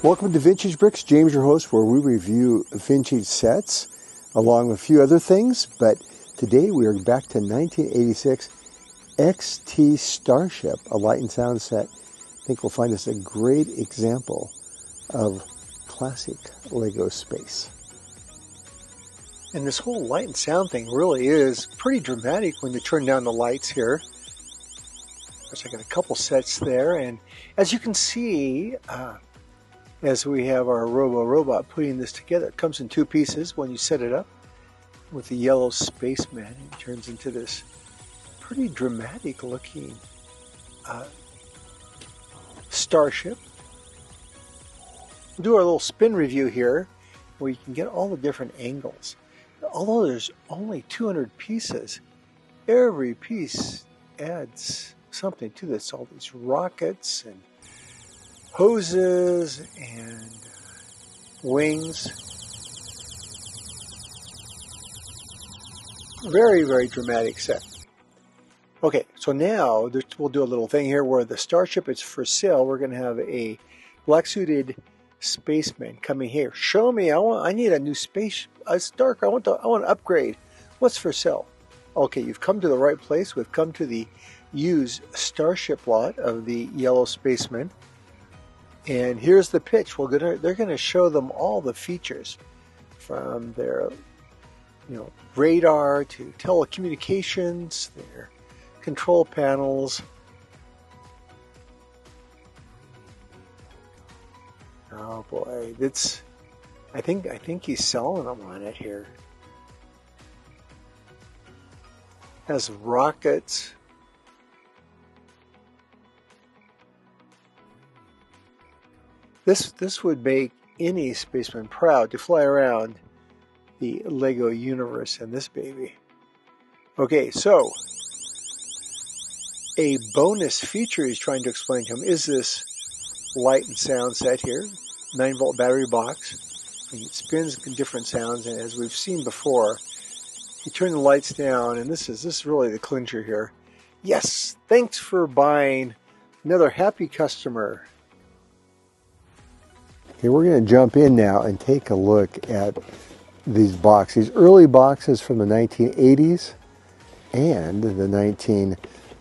Welcome to Vintage Bricks. James, your host, where we review vintage sets along with a few other things. But today we are back to 1986 XT-Starship, a light and sound set. I think we'll find us a great example of classic Lego space. And this whole light and sound thing really is pretty dramatic when you turn down the lights here. Of course, I got a couple sets there, and as you can see, as we have our robot putting this together, it comes in two pieces when you set it up with the yellow spaceman. It turns into this pretty dramatic looking starship. We'll do our little spin review here where you can get all the different angles. Although there's only 200 pieces, every piece adds something to this. All these rockets and hoses and wings. Very, very dramatic set. Okay, so now we'll do a little thing here where the Starship is for sale. We're going to have a black-suited spaceman coming here. Show me, I need a new space, Stark, I want to upgrade. What's for sale? Okay, you've come to the right place. We've come to the used Starship lot of the yellow spaceman. And here's the pitch. They're going to show them all the features from their, radar to telecommunications, their control panels. Oh boy, I think he's selling them on it here. Has rockets. This would make any spaceman proud to fly around the Lego universe in this baby. Okay, so a bonus feature he's trying to explain to him is this light and sound set here, 9-volt battery box. It spins different sounds, and as we've seen before, you turn the lights down, and this is really the clincher here. Yes, thanks for buying. Another happy customer. Okay, we're going to jump in now and take a look at these boxes. These early boxes from the 1980s and the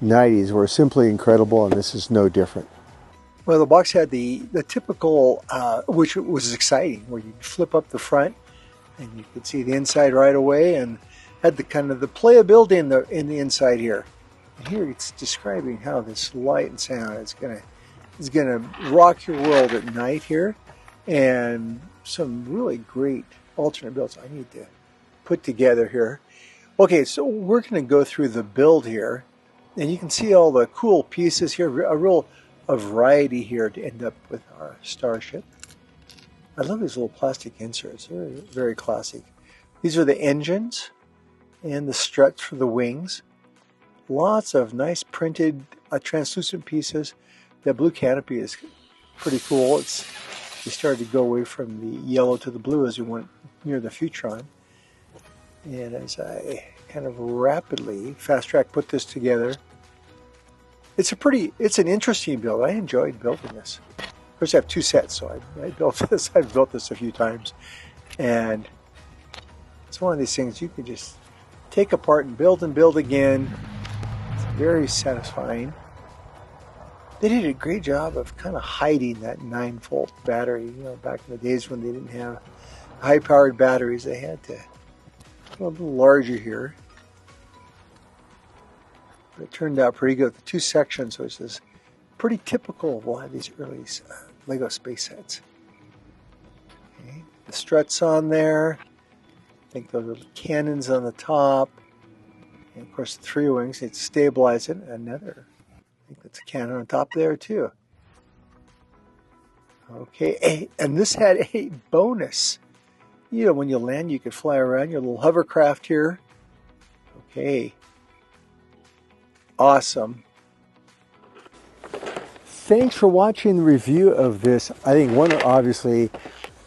1990s were simply incredible, and this is no different. Well, the box had the typical, which was exciting, where you flip up the front and you could see the inside right away, and had the kind of the playability in the inside here. And here it's describing how this light and sound is gonna rock your world at night here. And some really great alternate builds I need to put together here. Okay, so we're going to go through the build here, and you can see all the cool pieces here, a variety here to end up with our Starship. I love these little plastic inserts. They're very classic. These are the engines and the struts for the wings. Lots of nice printed translucent pieces. That blue canopy is pretty cool. We started to go away from the yellow to the blue as we went near the Futuron. And as I kind of rapidly fast-track put this together, it's an interesting build. I enjoyed building this. Of course, I have two sets, so I built this. I've built this a few times. And it's one of these things you can just take apart and build again. It's very satisfying. They did a great job of kind of hiding that 9-volt battery. Back in the days when they didn't have high-powered batteries, they had to go a little larger here. But it turned out pretty good. The two sections, which is pretty typical of a lot of these early Lego space sets. Okay. The struts on there. I think those are the cannons on the top. And of course, the three wings need to stabilize it. Another. I think that's a cannon on top there too. Okay, and this had a bonus. When you land, you could fly around your little hovercraft here. Okay. Awesome. Thanks for watching the review of this. I think one of obviously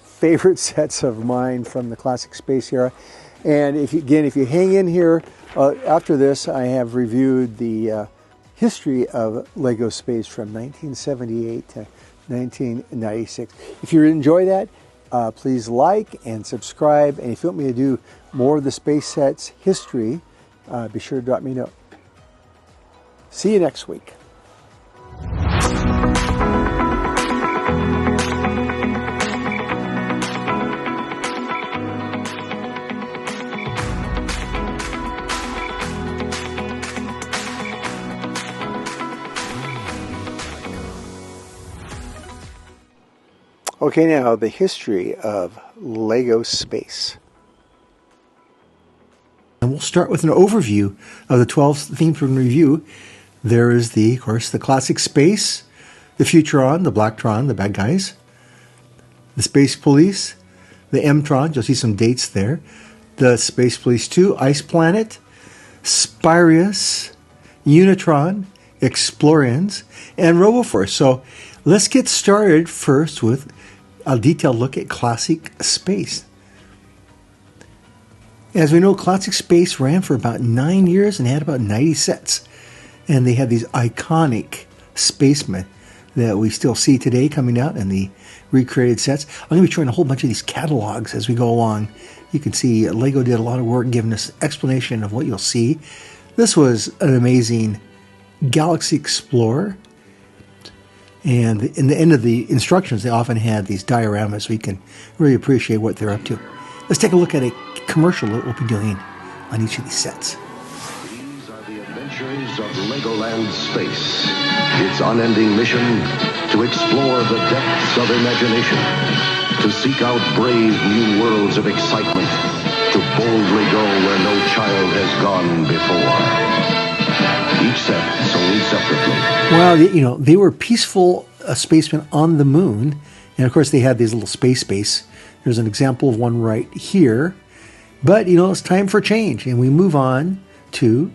favorite sets of mine from the classic space era. And if you hang in here, after this, I have reviewed the history of Lego space from 1978 to 1996. If you enjoy that, please like and subscribe. And if you want me to do more of the space sets history, be sure to drop me a note. See you next week. Okay, now the history of LEGO Space. And we'll start with an overview of the 12 themes we're going to review. There is of course, the Classic Space, the Futuron, the Blacktron, the bad guys, the Space Police, the M-Tron, you'll see some dates there, the Space Police 2, Ice Planet, Spirius, Unitron, Explorians, and RoboForce. So let's get started first with a detailed look at Classic Space. As we know, Classic Space ran for about 9 years and had about 90 sets. And they had these iconic spacemen that we still see today coming out in the recreated sets. I'm going to be showing a whole bunch of these catalogs as we go along. You can see LEGO did a lot of work giving us explanation of what you'll see. This was an amazing Galaxy Explorer. And in the end of the instructions, they often had these dioramas so you can really appreciate what they're up to. Let's take a look at a commercial that we'll be doing on each of these sets. These are the adventures of Legoland Space. Its unending mission to explore the depths of imagination, to seek out brave new worlds of excitement, to boldly go where no child has gone before. Each set sold separately. Well, they were peaceful spacemen on the moon. And of course, they had these little space base. There's an example of one right here. But, it's time for change. And we move on to,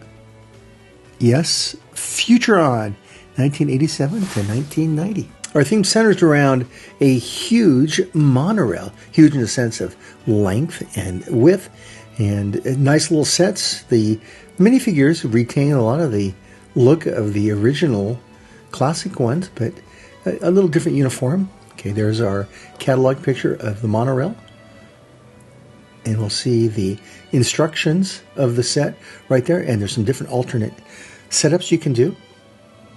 yes, Futuron, 1987 to 1990. Our theme centers around a huge monorail. Huge in the sense of length and width. And nice little sets. The minifigures retain a lot of the look of the original classic ones, but a little different uniform. Okay, there's our catalog picture of the monorail. And we'll see the instructions of the set right there. And there's some different alternate setups you can do.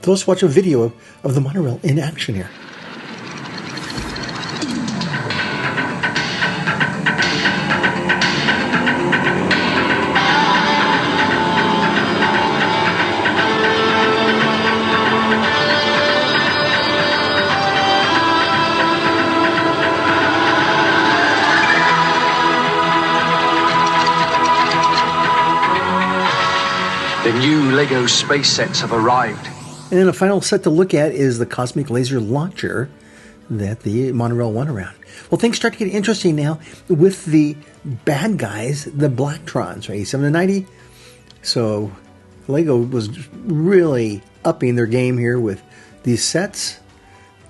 So let's watch a video of the monorail in action here. The new LEGO space sets have arrived. And then the final set to look at is the Cosmic Laser Launcher that the monorail won around. Well, things start to get interesting now with the bad guys, the Blacktrons, right? 87 to 90. So LEGO was really upping their game here with these sets.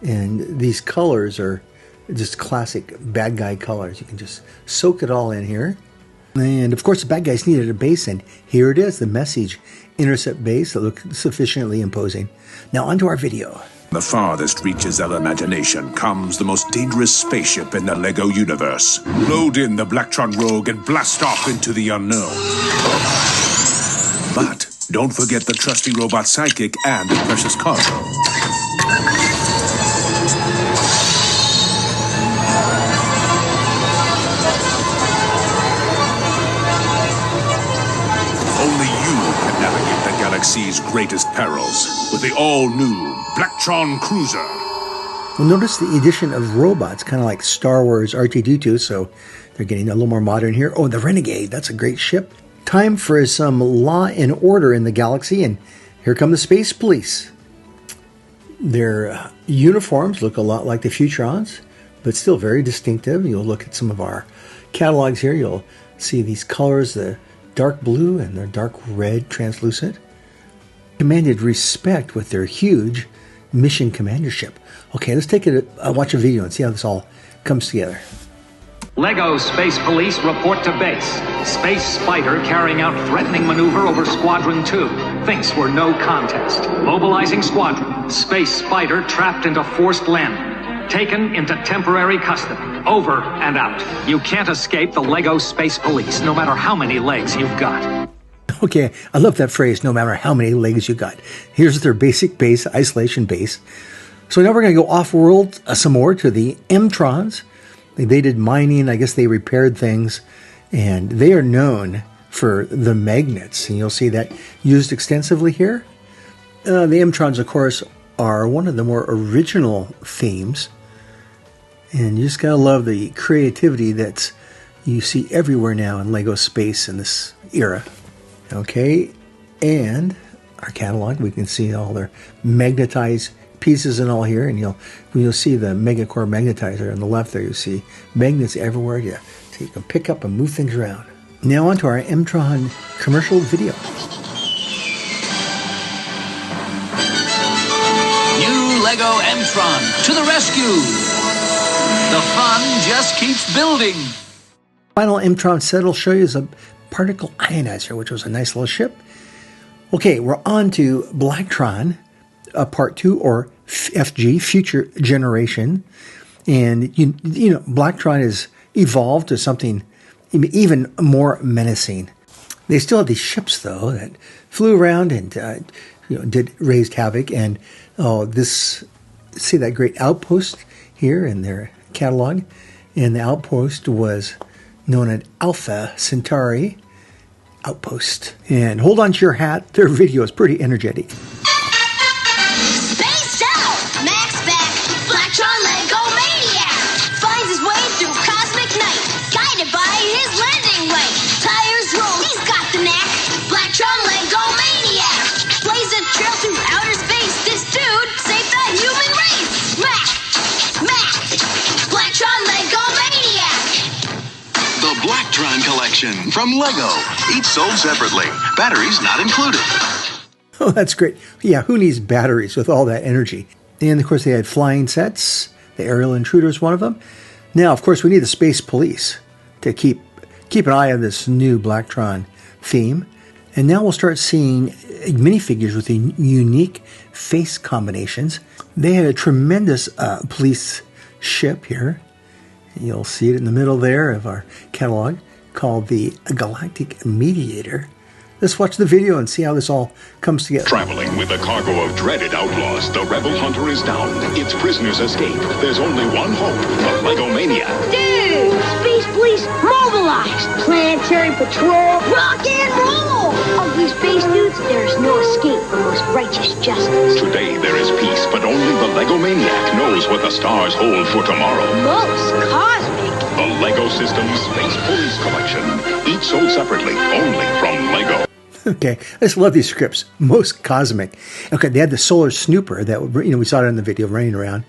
And these colors are just classic bad guy colors. You can just soak it all in here. And of course, the bad guys needed a base, and here it is, the Message Intercept base that looked sufficiently imposing. Now, onto our video. The farthest reaches of imagination comes the most dangerous spaceship in the LEGO universe. Load in the Blacktron Rogue and blast off into the unknown. But don't forget the trusty robot sidekick and the precious cargo. Galaxy's greatest perils with the all-new Blacktron Cruiser. Well, notice the addition of robots, kind of like Star Wars R2-D2, so they're getting a little more modern here. Oh, the Renegade, that's a great ship. Time for some law and order in the galaxy, and here come the Space Police. Their uniforms look a lot like the Futurons, but still very distinctive. You'll look at some of our catalogs here. You'll see these colors, the dark blue and the dark red translucent. Commanded respect with their huge mission commander ship. Okay, let's take it. Watch a video and see how this all comes together. LEGO Space Police report to base. Space Spider carrying out threatening maneuver over Squadron 2. Thinks we're no contest. Mobilizing Squadron. Space Spider trapped into forced landing. taken into temporary custody. Over and out. You can't escape the Lego Space Police, no matter how many legs you've got. Okay, I love that phrase, no matter how many legs you got. Here's their basic base, isolation base. So now we're going to go off-world some more to the M-Trons. They did mining, I guess they repaired things, and they are known for the magnets, and you'll see that used extensively here. The M-Trons, of course, are one of the more original themes, and you just gotta love the creativity that you see everywhere now in LEGO Space in this era. Okay, and our catalog, we can see all their magnetized pieces and all here, and you'll see the Megacore magnetizer on the left there. You see magnets everywhere. Yeah, so you can pick up and move things around. Now on to our M-Tron commercial video. New Lego M-Tron to the rescue. The fun just keeps building. Final M-Tron set will show you is a particle ionizer, which was a nice little ship. Okay, we're on to Blacktron, Part 2, or FG, Future Generation. And, you know, Blacktron has evolved to something even more menacing. They still have these ships, though, that flew around and raised havoc. And see that great outpost here in their catalog, and the outpost was known as Alpha Centauri Outpost. And hold on to your hat, their video is pretty energetic. Spaced out! Max back! Blacktron Lego Maniac! Finds his way through cosmic night, guided by his landing light. Tires roll, he's got the knack. Blacktron Lego Maniac! Blaze a trail through outer space. This dude saved the human race! Mac! Blacktron Lego Maniac! The Blacktron collection from LEGO. Each sold separately. Batteries not included. Oh, that's great. Yeah, who needs batteries with all that energy? And, of course, they had flying sets. The aerial intruder is one of them. Now, of course, we need the Space Police to keep an eye on this new Blacktron theme. And now we'll start seeing minifigures with unique face combinations. They had a tremendous police ship here. You'll see it in the middle there of our catalog, called the Galactic Mediator. Let's watch the video and see how this all comes together. Traveling with a cargo of dreaded outlaws, the rebel hunter is down. Its prisoners escape. There's only one hope, the Lego Maniac. Dude! Space Police mobilized! Planetary patrol, rock and roll! Ugly space dudes, there's no escape from most righteous justice. Today there is peace, but only the Lego Maniac knows what the stars hold for tomorrow. Most cosmic! The LEGO Systems Space Police Collection. Each sold separately, only from LEGO. Okay, I just love these scripts. Most cosmic. Okay, they had the solar snooper that, we saw it in the video running around.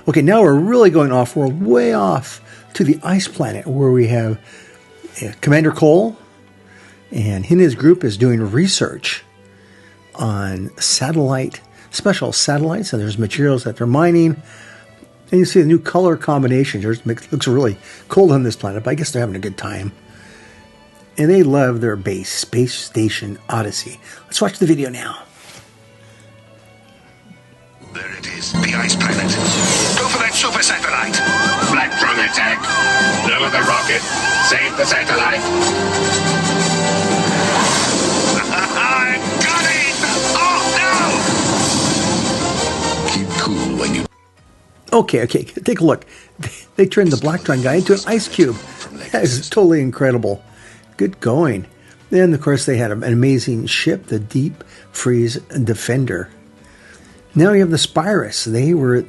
Okay, now we're really going off-world, way off to the ice planet, where we have Commander Cole, and he and his group is doing research on special satellites, and there's materials that they're mining. And you see the new color combinations. It looks really cold on this planet, but I guess they're having a good time. And they love their base, Space Station Odyssey. Let's watch the video now. There it is, the ice planet. Go for that super satellite. Blacktron attack. Lower the rocket. Save the satellite. Got it! Oh, no! Keep cool when you... Okay, take a look. They turned the Blacktron guy into an ice cube. That is totally incredible. Good going. Then, of course, they had an amazing ship, the Deep Freeze Defender. Now you have the Spirus. They were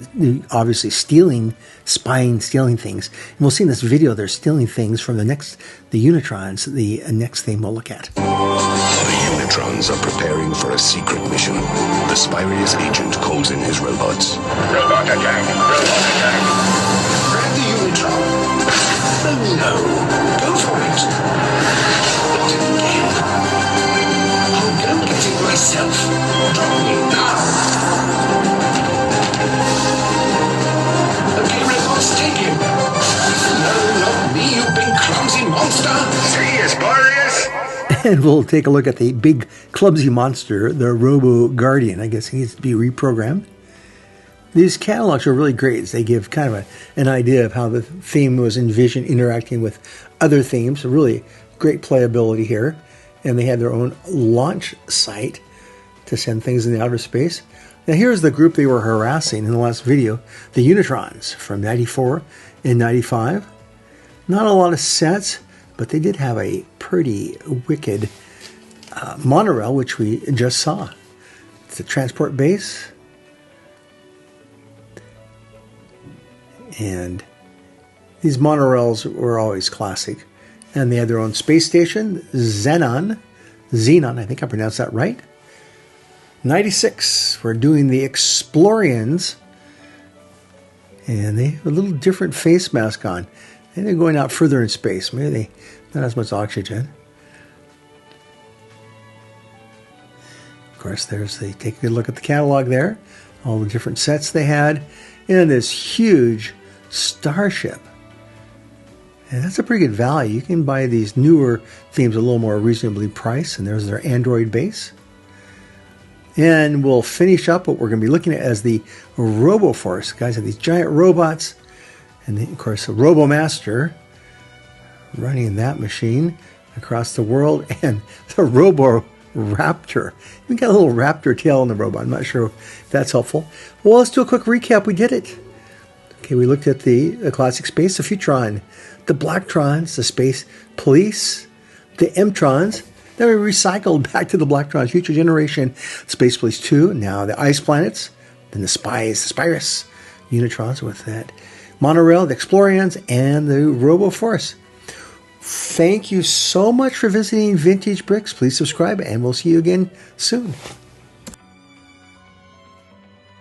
obviously stealing things. And we'll see in this video they're stealing things from the Unitrons, the next thing we'll look at. The Unitrons are preparing for a secret mission. The Spirus agent calls in his robots. Robot attack. Robot attack. Grab the Unitron. Oh no. Go for it. Not again. I'll go get it myself. Drop me now. Okay, robots, take him. No, not me, you big clumsy monster. See you, Spirius. And we'll take a look at the big clumsy monster, the Robo Guardian. I guess he needs to be reprogrammed. These catalogs are really great. They give kind of an idea of how the theme was envisioned interacting with other themes. Really great playability here. And they had their own launch site to send things into outer space. Now here's the group they were harassing in the last video, the Unitrons from 94 and 95. Not a lot of sets, but they did have a pretty wicked monorail, which we just saw. It's a transport base. And these monorails were always classic. And they had their own space station, Xenon, I think I pronounced that right. 96, we're doing the Explorians. And they have a little different face mask on. Maybe they're going out further in space. Maybe they not as much oxygen. Of course, they take a good look at the catalog there. All the different sets they had. And this huge Starship. And that's a pretty good value. You can buy these newer themes a little more reasonably priced. And there's their Android base. And we'll finish up what we're going to be looking at as the RoboForce. Guys have these giant robots. And then, of course, a RoboMaster running that machine across the world. And the RoboRaptor. We got a little raptor tail on the robot. I'm not sure if that's helpful. Well, let's do a quick recap. We did it. Okay, we looked at the Classic Space, the Futuron, the Blacktron, the Space Police, the Mtrons. Then we recycled back to the Blacktrons, Future Generation, Space Police 2, now the Ice Planets, then the Spies, the Spirus, Unitrons with that monorail, the Explorians, and the RoboForce. Thank you so much for visiting Vintage Bricks. Please subscribe, and we'll see you again soon.